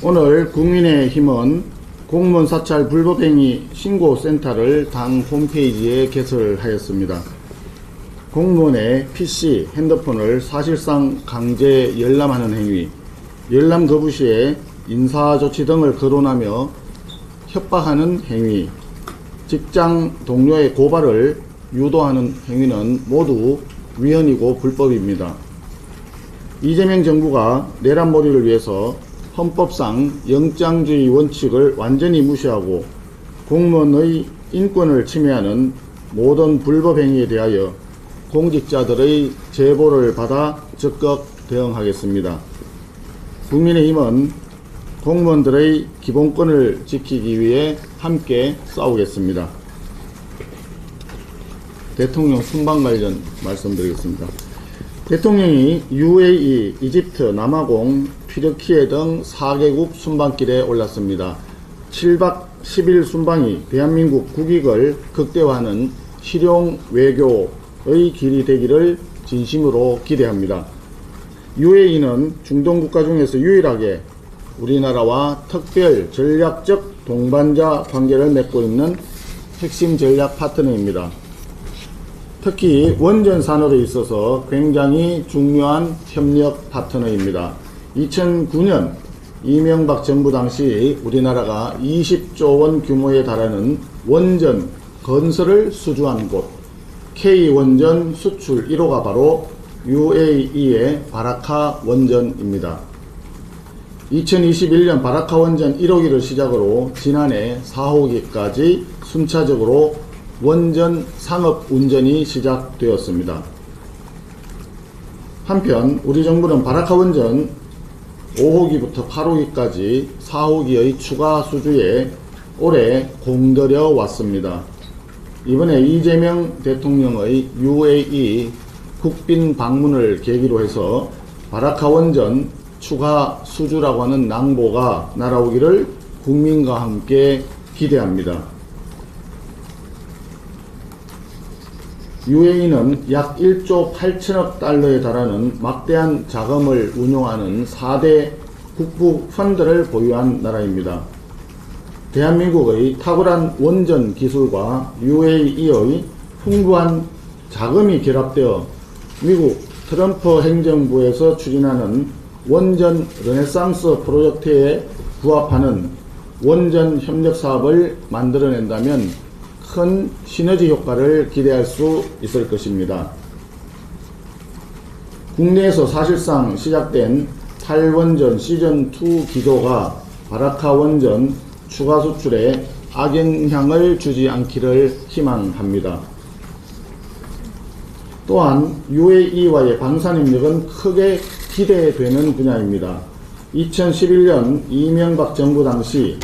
오늘 국민의힘은 공무원 사찰 불법행위 신고센터를 당 홈페이지에 개설하였습니다. 공무원의 PC, 핸드폰을 사실상 강제 열람하는 행위, 열람 거부 시에 인사조치 등을 거론하며 협박하는 행위, 직장 동료의 고발을 유도하는 행위는 모두 위헌이고 불법입니다. 이재명 정부가 내란몰이를 위해서 헌법상 영장주의 원칙을 완전히 무시하고 공무원의 인권을 침해하는 모든 불법 행위에 대하여 공직자들의 제보를 받아 적극 대응하겠습니다. 국민의힘은 공무원들의 기본권을 지키기 위해 함께 싸우겠습니다. 대통령 순방 관련 말씀드리겠습니다. 대통령이 UAE, 이집트, 남아공, 튀르키예 등 4개국 순방길에 올랐습니다. 7박 10일 순방이 대한민국 국익을 극대화하는 실용 외교의 길이 되기를 진심으로 기대합니다. UAE는 중동 국가 중에서 유일하게 우리나라와 특별 전략적 동반자 관계를 맺고 있는 핵심 전략 파트너입니다. 특히 원전 산업에 있어서 굉장히 중요한 협력 파트너입니다. 2009년 이명박 정부 당시 우리나라가 20조 원 규모에 달하는 원전 건설을 수주한 곳, K원전 수출 1호가 바로 UAE의 바라카 원전입니다. 2021년 바라카 원전 1호기를 시작으로 지난해 4호기까지 순차적으로 원전 상업 운전이 시작되었습니다. 한편 우리 정부는 바라카 원전 5호기부터 8호기까지 4호기의 추가 수주에 올해 공들여 왔습니다. 이번에 이재명 대통령의 UAE 국빈 방문을 계기로 해서 바라카 원전 추가 수주라고 하는 낭보가 날아오기를 국민과 함께 기대합니다. UAE는 약 1조 8천억 달러에 달하는 막대한 자금을 운용하는 4대 국부 펀드를 보유한 나라입니다. 대한민국의 탁월한 원전 기술과 UAE의 풍부한 자금이 결합되어 미국 트럼프 행정부에서 추진하는 원전 르네상스 프로젝트에 부합하는 원전 협력 사업을 만들어낸다면 큰 시너지 효과를 기대할 수 있을 것입니다. 국내에서 사실상 시작된 탈원전 시즌2 기조가 바라카 원전 추가 수출에 악영향을 주지 않기를 희망합니다. 또한 UAE와의 방산협력은 크게 기대되는 분야입니다. 2011년 이명박 정부 당시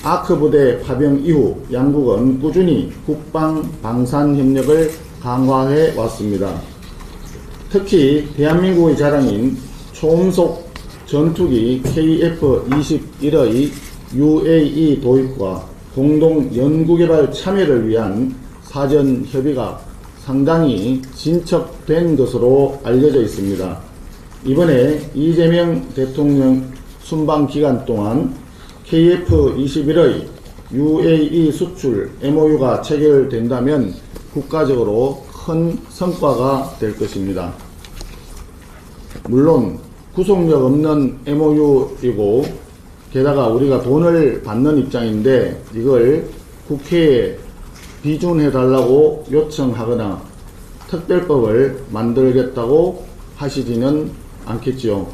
아크 부대 파병 이후 양국은 꾸준히 국방 방산 협력을 강화해 왔습니다. 특히 대한민국의 자랑인 초음속 전투기 KF-21의 UAE 도입과 공동 연구개발 참여를 위한 사전 협의가 상당히 진척된 것으로 알려져 있습니다. 이번에 이재명 대통령 순방 기간 동안 KF-21의 UAE 수출 MOU가 체결된다면 국가적으로 큰 성과가 될 것입니다. 물론 구속력 없는 MOU이고 게다가 우리가 돈을 받는 입장인데 이걸 국회에 비준해달라고 요청하거나 특별법을 만들겠다고 하시지는 않겠지요.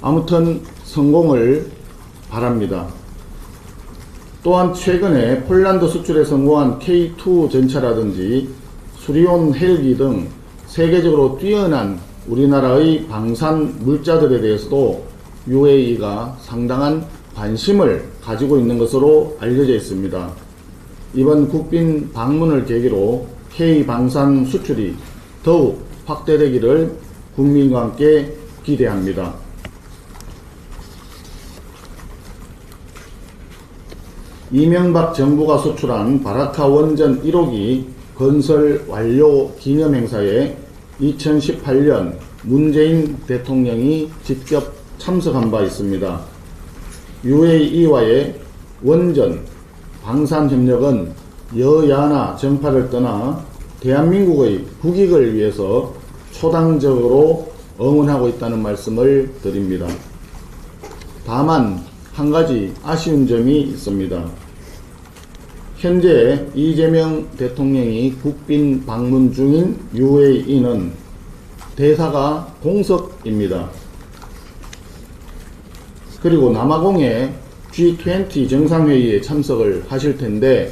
아무튼 성공을 바랍니다. 또한 최근에 폴란드 수출에 성공한 K2 전차라든지 수리온 헬기 등 세계적으로 뛰어난 우리나라의 방산 물자들에 대해서도 UAE가 상당한 관심을 가지고 있는 것으로 알려져 있습니다. 이번 국빈 방문을 계기로 K방산 수출이 더욱 확대되기를 국민과 함께 기대합니다. 이명박 정부가 수출한 바라카 원전 1호기 건설 완료 기념행사에 2018년 문재인 대통령이 직접 참석한 바 있습니다. UAE와의 원전, 방산협력은 여야나 정파를 떠나 대한민국의 국익을 위해서 초당적으로 응원하고 있다는 말씀을 드립니다. 다만 한 가지 아쉬운 점이 있습니다. 현재 이재명 대통령이 국빈 방문 중인 UAE는 대사가 공석입니다. 그리고 남아공의 G20 정상회의에 참석을 하실 텐데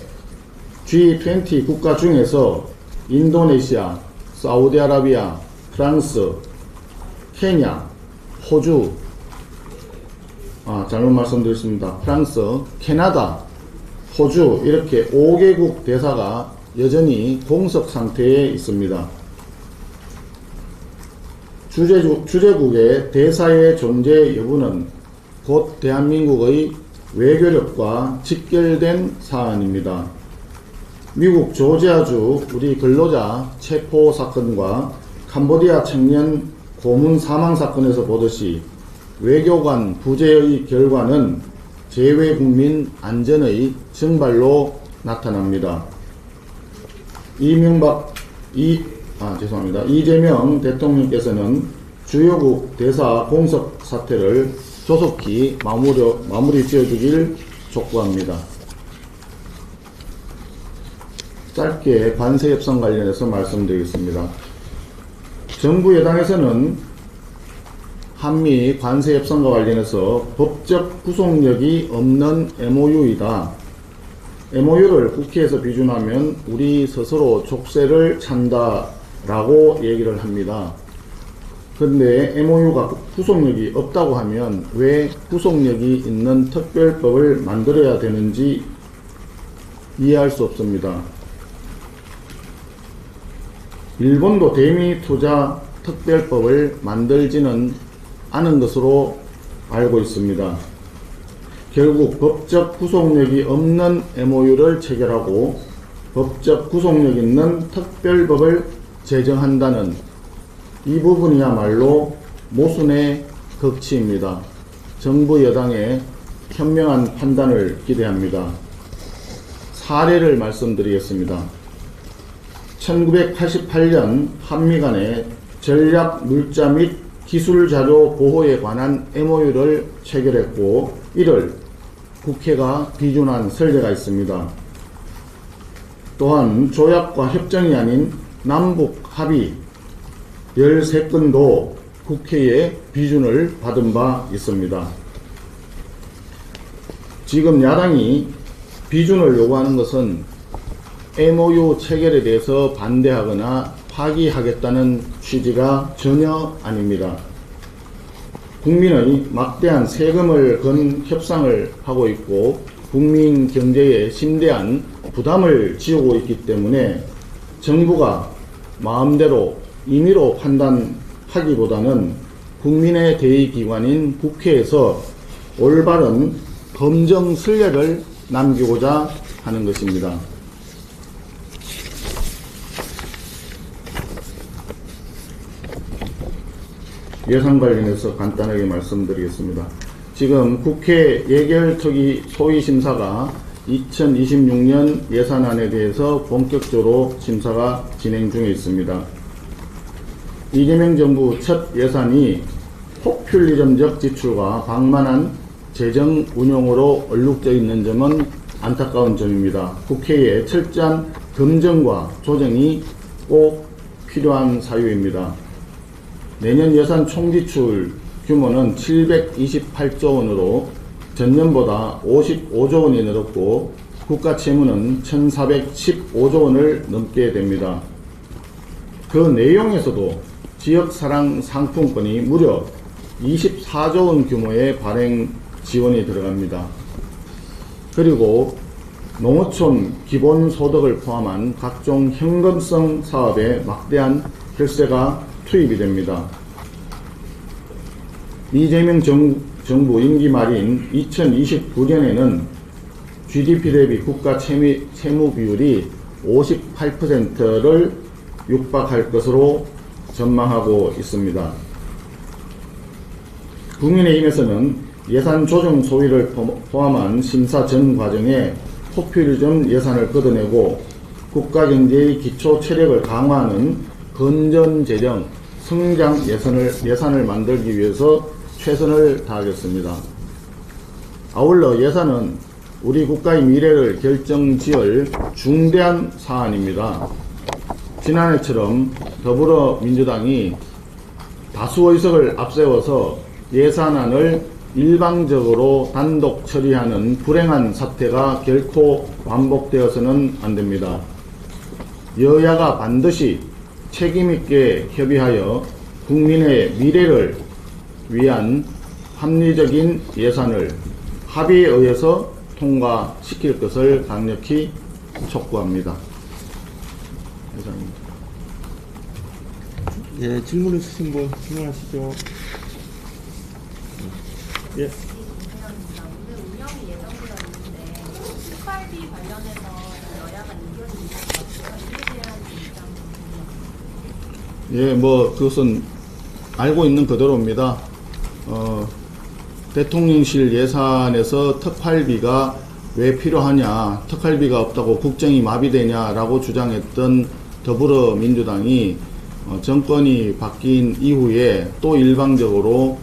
G20 국가 중에서 인도네시아, 사우디아라비아, 프랑스, 케냐, 호주, 잘못 말씀드렸습니다. 프랑스, 캐나다, 호주 이렇게 5개국 대사가 여전히 공석 상태에 있습니다. 주재국의 대사의 존재 여부는 곧 대한민국의 외교력과 직결된 사안입니다. 미국 조지아주 우리 근로자 체포 사건과 캄보디아 청년 고문 사망 사건에서 보듯이 외교관 부재의 결과는 재외국민 안전의 증발로 나타납니다. 이재명 대통령께서는 주요국 대사 공석 사태를 조속히 마무리 지어주길 촉구합니다. 짧게 관세 협상 관련해서 말씀드리겠습니다. 정부 여당에서는 한미 관세 협상과 관련해서 법적 구속력이 없는 MOU이다. MOU를 국회에서 비준하면 우리 스스로 족쇄를 찬다라고 얘기를 합니다. 그런데 MOU가 구속력이 없다고 하면 왜 구속력이 있는 특별법을 만들어야 되는지 이해할 수 없습니다. 일본도 대미투자 특별법을 만들지는 않은 것으로 알고 있습니다. 결국 법적 구속력이 없는 MOU를 체결하고 법적 구속력 있는 특별법을 제정한다는 이 부분이야말로 모순의 극치입니다. 정부 여당의 현명한 판단을 기대합니다. 사례를 말씀드리겠습니다. 1988년 한미 간의 전략 물자 및 기술자료 보호에 관한 MOU를 체결했고 이를 국회가 비준한 선례가 있습니다. 또한 조약과 협정이 아닌 남북 합의 13건도 국회에 비준을 받은 바 있습니다. 지금 야당이 비준을 요구하는 것은 MOU 체결에 대해서 반대하거나 파기하겠다는 취지가 전혀 아닙니다. 국민의 막대한 세금을 건 협상을 하고 있고 국민 경제에 심대한 부담을 지우고 있기 때문에 정부가 마음대로 임의로 판단하기보다는 국민의 대의기관인 국회에서 올바른 검증 선례를 남기고자 하는 것입니다. 예산 관련해서 간단하게 말씀드리겠습니다. 지금 국회 예결특위 소위심사가 2026년 예산안에 대해서 본격적으로 심사가 진행 중에 있습니다. 이재명 정부 첫 예산이 포퓰리즘적 지출과 방만한 재정 운용으로 얼룩져 있는 점은 안타까운 점입니다. 국회의 철저한 검증과 조정이 꼭 필요한 사유입니다. 내년 예산 총지출 규모는 728조 원으로 전년보다 55조 원이 늘었고 국가 채무는 1415조 원을 넘게 됩니다. 그 내용에서도 지역사랑 상품권이 무려 24조 원 규모의 발행 지원이 들어갑니다. 그리고 농어촌 기본소득을 포함한 각종 현금성 사업에 막대한 혈세가 투입이 됩니다. 이재명 정부 임기 말인 2029년에는 GDP 대비 국가 채무 비율이 58%를 육박할 것으로 전망하고 있습니다. 국민의힘에서는 예산 조정 소위를 포함한 심사 전 과정에 포퓰리즘 예산을 걷어내고 국가경제의 기초 체력을 강화하는 건전재정, 성장 예산을 만들기 위해서 최선을 다하겠습니다. 아울러 예산은 우리 국가의 미래를 결정지을 중대한 사안입니다. 지난해처럼 더불어민주당이 다수 의석을 앞세워서 예산안을 일방적으로 단독 처리하는 불행한 사태가 결코 반복되어서는 안 됩니다. 여야가 반드시 책임있게 협의하여 국민의 미래를 위한 합리적인 예산을 합의에 의해서 통과시킬 것을 강력히 촉구합니다. 이상입니다. 예, 질문 있으신 분 질문하시죠. 예. 이재현입니다. 오늘 운영이 예정되어 있는데 특활비 관련해서 여야가 의견이 있어서 이에 대한 입장. 예, 그것은 알고 있는 그대로입니다. 대통령실 예산에서 특활비가 왜 필요하냐, 특활비가 없다고 국정이 마비되냐라고 주장했던 더불어민주당이 정권이 바뀐 이후에 또 일방적으로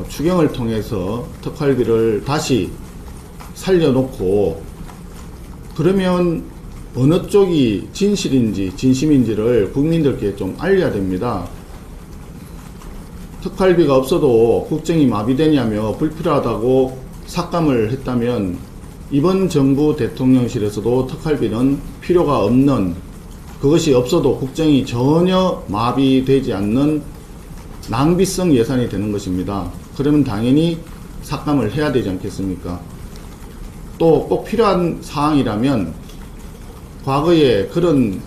추경을 통해서 특활비를 다시 살려놓고, 그러면 어느 쪽이 진실인지 진심인지를 국민들께 좀 알려야 됩니다. 특활비가 없어도 국정이 마비되냐며 불필요하다고 삭감을 했다면 이번 정부 대통령실에서도 특활비는 필요가 없는, 그것이 없어도 국정이 전혀 마비되지 않는 낭비성 예산이 되는 것입니다. 그러면 당연히 삭감을 해야 되지 않겠습니까? 또 꼭 필요한 사항이라면 과거에 그런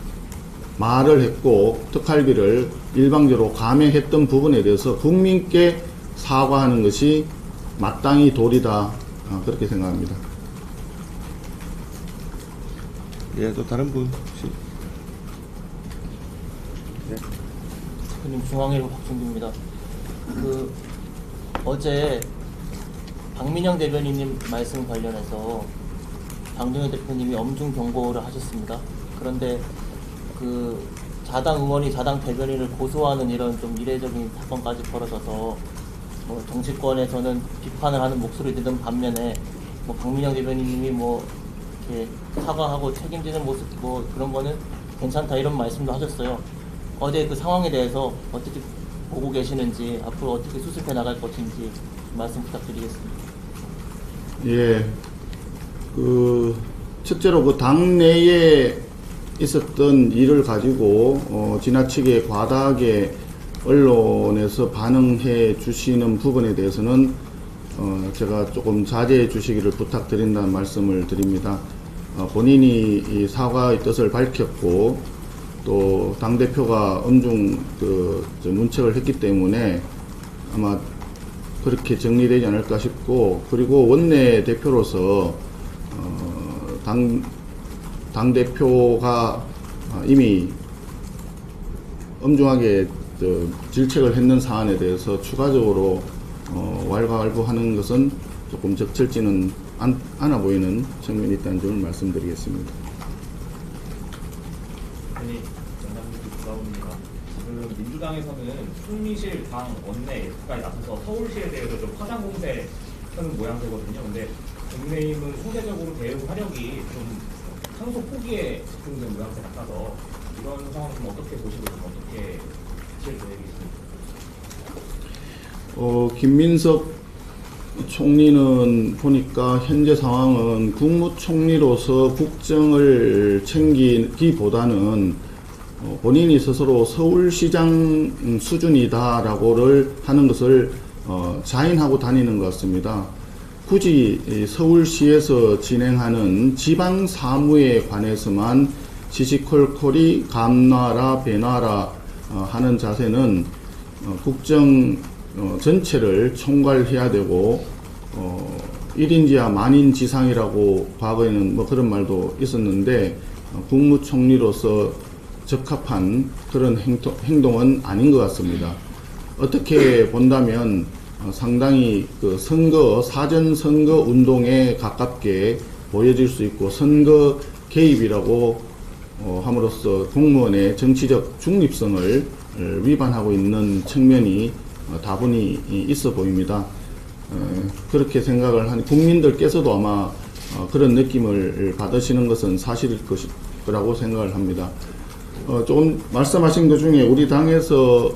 말을 했고 특활비를 일방적으로 감행했던 부분에 대해서 국민께 사과하는 것이 마땅히 도리다, 그렇게 생각합니다. 예, 또 다른 분 혹시? 네. 대표님, 중앙일보 박준규입니다. 어제 박민영 대변인님 말씀 관련해서 장동현 대표님이 엄중 경고를 하셨습니다. 그런데 자당 의원이 자당 대변인을 고소하는 이런 좀 이례적인 사건까지 벌어져서 정치권에서는 비판을 하는 목소리 듣는 반면에 박민영 대변인님이 이렇게 사과하고 책임지는 모습 그런 거는 괜찮다 이런 말씀도 하셨어요. 어제 그 상황에 대해서 어떻게 보고 계시는지, 앞으로 어떻게 수습해 나갈 것인지 말씀 부탁드리겠습니다. 예, 첫째로 당내에 있었던 일을 가지고 지나치게 과다하게 언론에서 반응해 주시는 부분에 대해서는 제가 조금 자제해 주시기를 부탁드린다는 말씀을 드립니다. 본인이 이 사과의 뜻을 밝혔고 또 당대표가 엄중 문책을 했기 때문에 아마 그렇게 정리되지 않을까 싶고, 그리고 원내 대표로서 당대표가 이미 엄중하게 질책을 했는 사안에 대해서 추가적으로 왈가왈부하는 것은 조금 적절치는 않아 보이는 측면이 있다는 점을 말씀드리겠습니다. 아니, 전남국도 부사입니다. 지금 민주당에서는 총리실 당 원내까지 나서서 서울시에 대해서 좀 파장 공세 하는 모양새거든요. 근데 국민의힘은 소대적으로 대응 화력이 좀 상속 포기에 집중된 모양새 같아서 이런 상황 좀 어떻게 보시고 좀 어떻게 하실 계획이십니까? 김민석 총리는 보니까 현재 상황은 국무총리로서 국정을 챙기기보다는 본인이 스스로 서울시장 수준이다라고를 하는 것을 자인하고 다니는 것 같습니다. 굳이 서울시에서 진행하는 지방 사무에 관해서만 시시콜콜이 감나라 배나라 하는 자세는 국정 전체를 총괄해야 되고 1인지하 만인지상이라고 과거에는 그런 말도 있었는데 국무총리로서 적합한 그런 행동은 아닌 것 같습니다. 어떻게 본다면 상당히 그 사전 선거 운동에 가깝게 보여질 수 있고 선거 개입이라고 함으로써 공무원의 정치적 중립성을 위반하고 있는 측면이 다분히 있어 보입니다. 그렇게 생각을 한 국민들께서도 아마 그런 느낌을 받으시는 것은 사실일 거라고 생각을 합니다. 조금 말씀하신 것 중에 우리 당에서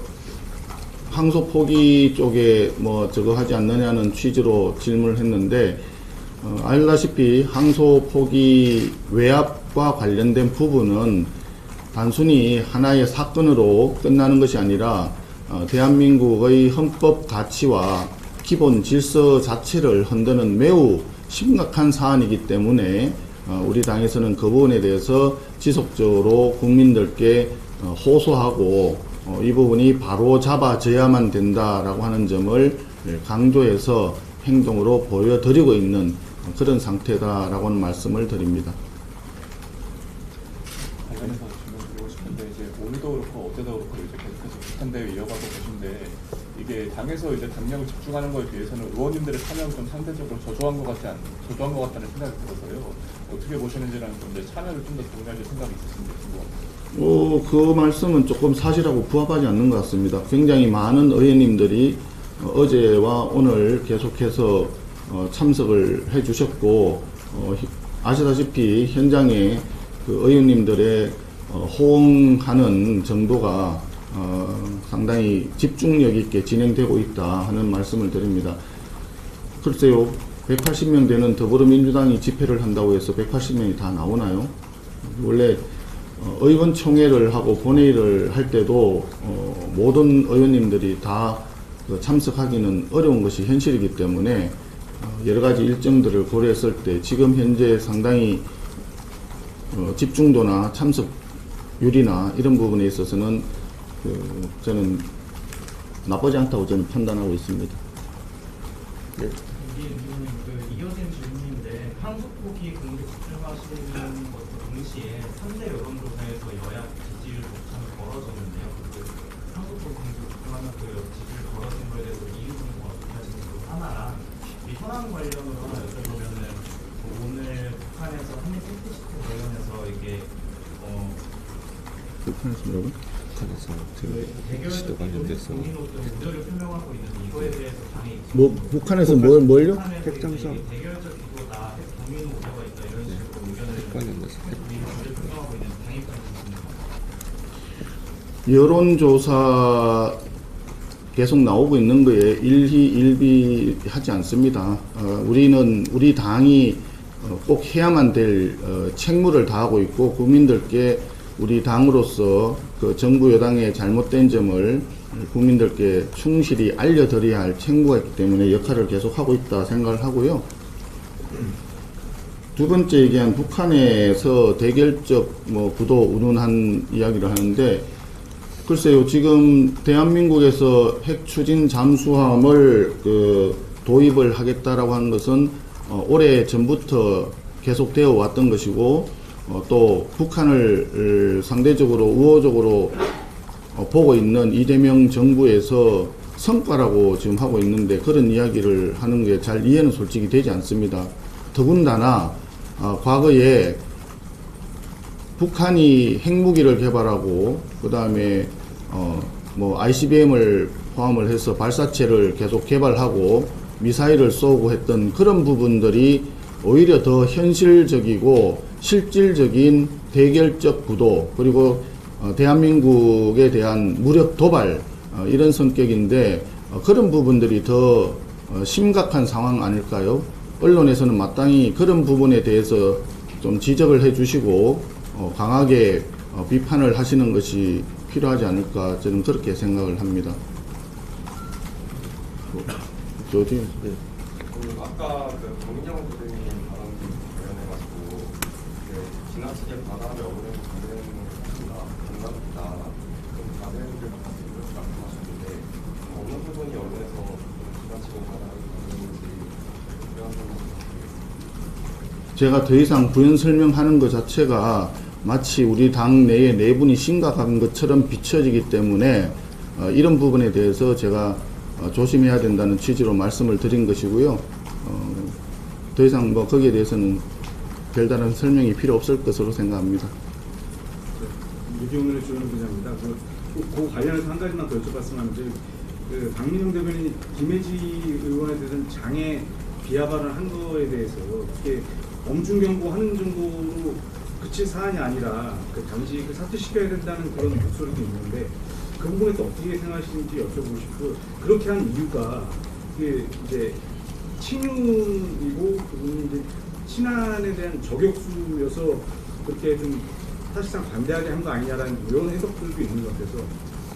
항소 포기 쪽에 뭐 저거 하지 않느냐는 취지로 질문을 했는데, 알다시피 항소 포기 외압과 관련된 부분은 단순히 하나의 사건으로 끝나는 것이 아니라 대한민국의 헌법 가치와 기본 질서 자체를 흔드는 매우 심각한 사안이기 때문에 우리 당에서는 그 부분에 대해서 지속적으로 국민들께 호소하고 이 부분이 바로 잡아져야만 된다라고 하는 점을 강조해서 행동으로 보여드리고 있는 그런 상태다라고 하는 말씀을 드립니다. 관련해서 질문 드리고 싶은데, 이제 오늘도 그렇고 어제도 그렇고 이제 계속해서 비슷한 대회 이어가고 계신데, 이게 당에서 이제 당력을 집중하는 것에 비해서는 의원님들의 참여를 좀 상대적으로 저조한 것 같다는 생각이 들어서요. 어떻게 보시는지는 좀 이제 참여를 좀 더 독려할 생각이 있으신지 궁금합니다. 그 말씀은 조금 사실하고 부합하지 않는 것 같습니다. 굉장히 많은 의원님들이 어제와 오늘 계속해서 참석을 해 주셨고, 아시다시피 현장에 그 의원님들의 호응하는 정도가 상당히 집중력 있게 진행되고 있다 하는 말씀을 드립니다. 글쎄요, 180명 되는 더불어민주당이 집회를 한다고 해서 180명이 다 나오나요? 원래 의원총회를 하고 본회의를 할 때도 모든 의원님들이 다 참석하기는 어려운 것이 현실이기 때문에 여러 가지 일정들을 고려했을 때 지금 현재 상당히 집중도나 참석률이나 이런 부분에 있어서는 저는 나쁘지 않다고 저는 판단하고 있습니다. 네. 이어진 질문인데 항소 포기 공개 집중하시는 것과 동시에 3대 여론조사에서 여야 지지율 격차는 벌어졌는데요. 그 항소 포기 공개 집중하면 그 지지율 벌어진 거에 대해서 이유는 어떻게 하시는지 하나랑, 이 현황 관련으로 하나 여쭤보면은 오늘 북한에서 한미 샌드시티 관련해서 이게 북한에서 뭐라고? 북한에서 대결 시도 관련돼서 동의로 좀 우려를 표명하고 있는데 이거에 대해서 당이 뭐 북한에서 뭘요? 핵장성. 대결적 기도다, 핵 동의 우려가 있다 이런 식으로 의견을 핵 관련돼서 우려를 표명하고 있는 당의 입장이 있습니다. 여론조사 계속 나오고 있는 거에 일희일비하지 않습니다. 우리 당이 꼭 해야만 될 책무를 다하고 있고, 국민들께 우리 당으로서 그 정부 여당의 잘못된 점을 국민들께 충실히 알려드려야 할 책무가 있기 때문에 역할을 계속하고 있다 생각을 하고요. 두 번째 얘기한 북한에서 대결적 구도 운운한 이야기를 하는데, 글쎄요, 지금 대한민국에서 핵 추진 잠수함을 도입을 하겠다라고 하는 것은 오래 전부터 계속되어 왔던 것이고, 또 북한을 상대적으로 우호적으로 보고 있는 이재명 정부에서 성과라고 지금 하고 있는데, 그런 이야기를 하는 게 잘 이해는 솔직히 되지 않습니다. 더군다나 과거에 북한이 핵무기를 개발하고 그 다음에 ICBM을 포함을 해서 발사체를 계속 개발하고 미사일을 쏘고 했던 그런 부분들이 오히려 더 현실적이고 실질적인 대결적 구도, 그리고 대한민국에 대한 무력 도발 이런 성격인데, 그런 부분들이 더 심각한 상황 아닐까요? 언론에서는 마땅히 그런 부분에 대해서 좀 지적을 해주시고 강하게 비판을 하시는 것이 필요하지 않을까, 저는 그렇게 생각을 합니다. 어디? 네. 아까 정인영 선생님 발언 관련해가지고 지나치게 바람에 어우러진 관련이나 공감이다, 좀 자세히 이렇게 말씀하셨는데 어느 부분이 언론에서 지나치게 바람이 어우러진지 그런 부분. 제가 더 이상 부연 설명하는 것 자체가 마치 우리 당 내의 내분이 심각한 것처럼 비춰지기 때문에 이런 부분에 대해서 제가 조심해야 된다는 취지로 말씀을 드린 것이고요. 더 이상 뭐 거기에 대해서는 별다른 설명이 필요 없을 것으로 생각합니다. 유기오늘의 주요는 기자입니다. 그 관련해서 한 가지만 더 여쭤봤으면 하는데, 그 박민영 대변인 김혜지 의원에 대해서는 장애 비하 발언한 거에 대해서 이렇게 엄중 경고하는 정도로 그칠 사안이 아니라 그 당시 그 사퇴시켜야 된다는 그런 목소리도 있는데, 그 부분에 또 어떻게 생각하시는지 여쭤보고 싶고, 그렇게 한 이유가 그 이제 친윤이고 그분이 이제 친한에 대한 저격수여서 그렇게 좀 사실상 반대하게 한 거 아니냐라는 이런 해석들도 있는 것 같아서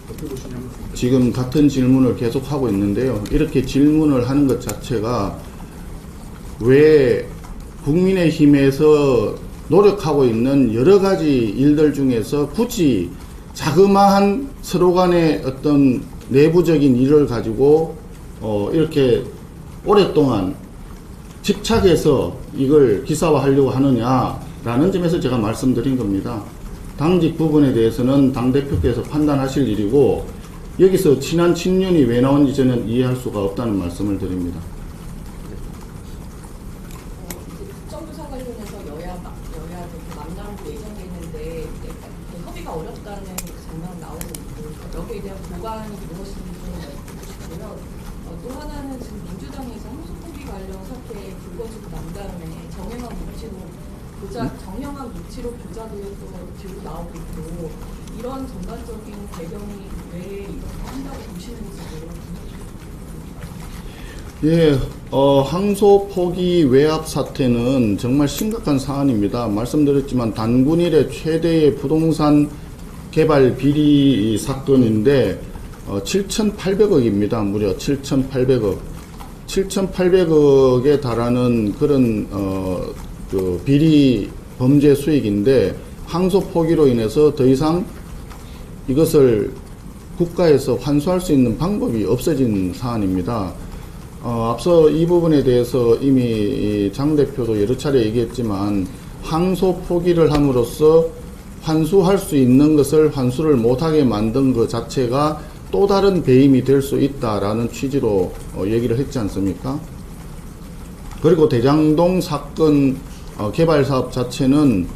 어떻게 보시냐면. 지금 같은 질문을 계속 하고 있는데요. 이렇게 질문을 하는 것 자체가 왜 국민의힘에서 노력하고 있는 여러 가지 일들 중에서 굳이 자그마한 서로 간의 어떤 내부적인 일을 가지고 이렇게 오랫동안 집착해서 이걸 기사화하려고 하느냐라는 점에서 제가 말씀드린 겁니다. 당직 부분에 대해서는 당대표께서 판단하실 일이고, 여기서 친한 친윤이 왜 나온지 저는 이해할 수가 없다는 말씀을 드립니다. 국정조사 관련해서 여야 만남도 예정돼 있는데 협의가 어렵다는 장면 나오고 있고, 여기에 대한 보관이 무엇인지 좀 듣고 싶고요. 또 하나는 지금 민주당에서 홍수포기 관련 사태에 불거지고 난 다음에 정형한 무치로 교자들도 들고 나오고 있고, 이런 전반적인 배경이 왜 이렇게 한다고 보시는지 예, 항소 포기 외압 사태는 정말 심각한 사안입니다. 말씀드렸지만 단군일의 최대의 부동산 개발 비리 사건인데 7,800억입니다. 무려 7,800억. 7,800억에 달하는 그런 그 비리 범죄 수익인데, 항소 포기로 인해서 더 이상 이것을 국가에서 환수할 수 있는 방법이 없어진 사안입니다. 앞서 이 부분에 대해서 이미 장 대표도 여러 차례 얘기했지만, 항소 포기를 함으로써 환수할 수 있는 것을 환수를 못하게 만든 것 자체가 또 다른 배임이 될 수 있다라는 취지로 얘기를 했지 않습니까? 그리고 대장동 사건 개발 사업 자체는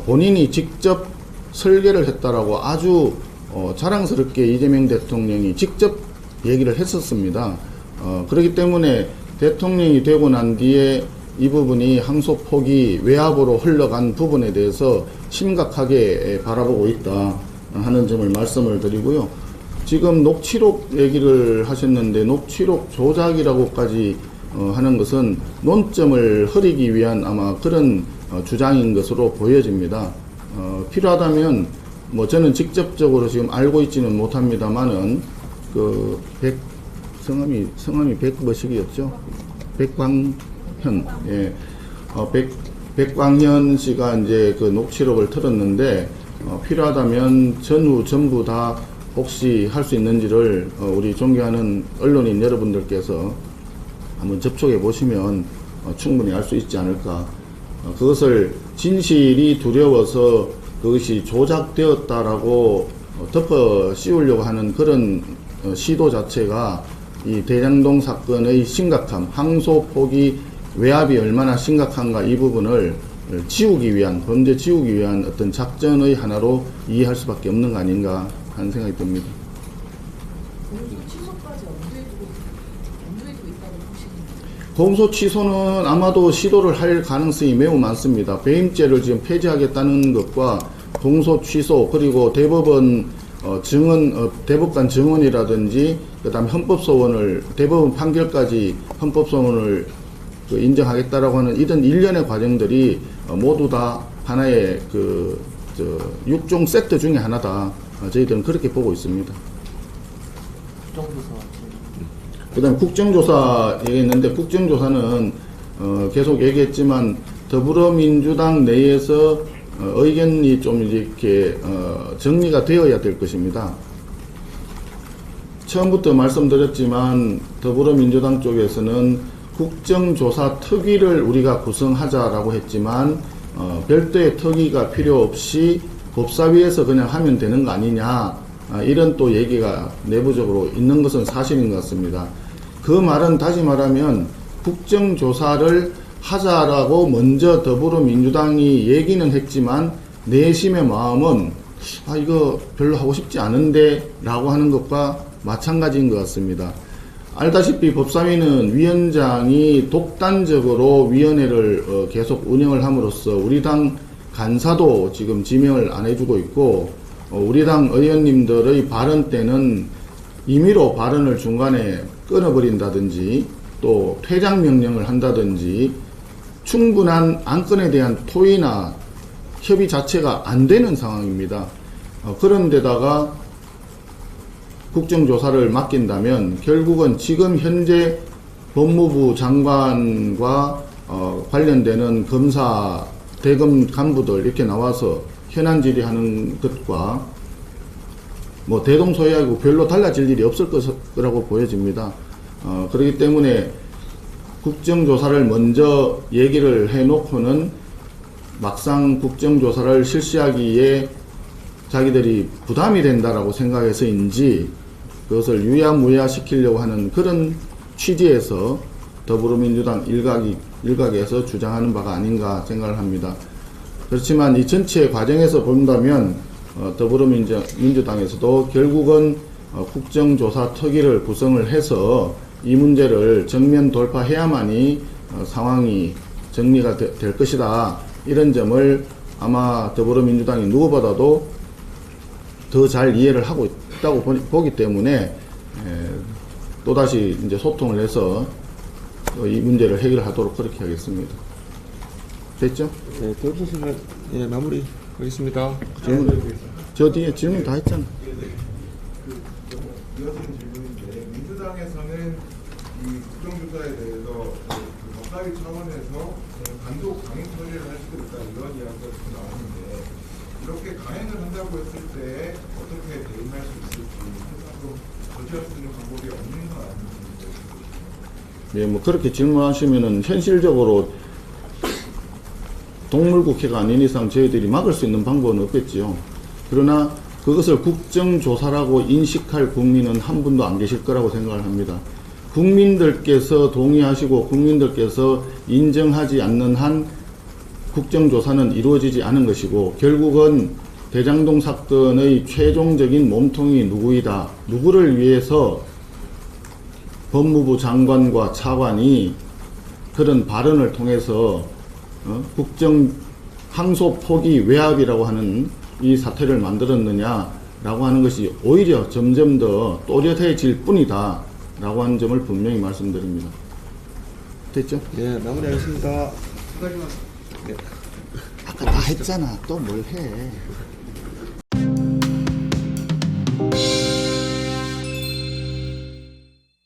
본인이 직접 설계를 했다라고 아주 자랑스럽게 이재명 대통령이 직접 얘기를 했었습니다. 그렇기 때문에 대통령이 되고 난 뒤에 이 부분이 항소 포기 외압으로 흘러간 부분에 대해서 심각하게 바라보고 있다 하는 점을 말씀을 드리고요. 지금 녹취록 얘기를 하셨는데, 녹취록 조작이라고까지 하는 것은 논점을 흐리기 위한 아마 그런 주장인 것으로 보여집니다. 필요하다면 뭐 저는 직접적으로 지금 알고 있지는 못합니다만은 그 성함이 백무식이었죠. 백광현, 예, 백광현 씨가 이제 그 녹취록을 틀었는데, 필요하다면 전부 다 혹시 할 수 있는지를 우리 존경하는 언론인 여러분들께서 한번 접촉해 보시면 충분히 알 수 있지 않을까. 그것을 진실이 두려워서 그것이 조작되었다라고 덮어 씌우려고 하는 그런 시도 자체가 이 대장동 사건의 심각함, 항소 포기 외압이 얼마나 심각한가, 이 부분을 지우기 위한, 범죄 지우기 위한 어떤 작전의 하나로 이해할 수밖에 없는 거 아닌가 하는 생각이 듭니다. 공소 취소는 아마도 시도를 할 가능성이 매우 많습니다. 배임죄를 지금 폐지하겠다는 것과 공소 취소, 그리고 대법원 대법관 증언이라든지 그다음 헌법소원을, 대법원 판결까지 헌법소원을 인정하겠다라고 하는 이런 일련의 과정들이 모두 다 하나의 6종 세트 중에 하나다. 저희들은 그렇게 보고 있습니다. 그 다음 국정조사 얘기했는데, 국정조사는 계속 얘기했지만 더불어민주당 내에서 의견이 좀 이렇게 정리가 되어야 될 것입니다. 처음부터 말씀드렸지만 더불어민주당 쪽에서는 국정조사 특위를 우리가 구성하자라고 했지만 별도의 특위가 필요 없이 법사위에서 그냥 하면 되는 거 아니냐 이런 또 얘기가 내부적으로 있는 것은 사실인 것 같습니다. 그 말은 다시 말하면 국정조사를 하자라고 먼저 더불어민주당이 얘기는 했지만 내심의 마음은 이거 별로 하고 싶지 않은데 라고 하는 것과 마찬가지인 것 같습니다. 알다시피 법사위는 위원장이 독단적으로 위원회를 계속 운영을 함으로써 우리 당 간사도 지금 지명을 안 해주고 있고, 우리 당 의원님들의 발언 때는 임의로 발언을 중간에 끊어버린다든지 또 퇴장 명령을 한다든지 충분한 안건에 대한 토의나 협의 자체가 안 되는 상황입니다. 그런데다가 국정조사를 맡긴다면 결국은 지금 현재 법무부 장관과 관련되는 검사 대검 간부들 이렇게 나와서 현안 질의하는 것과 뭐 대동소이하고 별로 달라질 일이 없을 거라고 보여집니다. 그렇기 때문에 국정조사를 먼저 얘기를 해놓고는 막상 국정조사를 실시하기에 자기들이 부담이 된다라고 생각해서인지 그것을 유야무야 시키려고 하는 그런 취지에서 더불어민주당 일각에서 주장하는 바가 아닌가 생각을 합니다. 그렇지만 이 전체 과정에서 본다면 더불어민주당에서도 결국은 국정조사 특위를 구성을 해서 이 문제를 정면 돌파해야만이 상황이 정리가 될 것이다. 이런 점을 아마 더불어민주당이 누구보다도 더 잘 이해를 하고 있다고 보기 때문에 또다시 이제 소통을 해서 이 문제를 해결하도록 그렇게 하겠습니다. 됐죠? 네, 교수님, 예, 마무리 하겠습니다. 저 뒤에 질문 다 했잖아. 이어진 질문인데, 민주당에서는 이 국정조사에 대해서 법사위 차원에서 단독 강행 처리를 할 수도 있다 이런 이야기가 지금 나오는데, 이렇게 강행을 한다고 했을 때 어떻게 대응할 수 있을지 항상 저지할 수 있는 방법이 없는 건 아닌지. 네, 뭐 그렇게 질문하시면은 현실적으로 동물국회가 아닌 이상 저희들이 막을 수 있는 방법은 없겠지요. 그러나 그것을 국정조사라고 인식할 국민은 한 분도 안 계실 거라고 생각을 합니다. 국민들께서 동의하시고 국민들께서 인정하지 않는 한 국정조사는 이루어지지 않은 것이고, 결국은 대장동 사건의 최종적인 몸통이 누구이다, 누구를 위해서 법무부 장관과 차관이 그런 발언을 통해서 국정 항소 포기 외압이라고 하는 이 사태를 만들었느냐라고 하는 것이 오히려 점점 더 또렷해질 뿐이다 라고 하는 점을 분명히 말씀드립니다. 됐죠? 예, 마무리하겠습니다. 아까 다 했잖아. 또 뭘 해.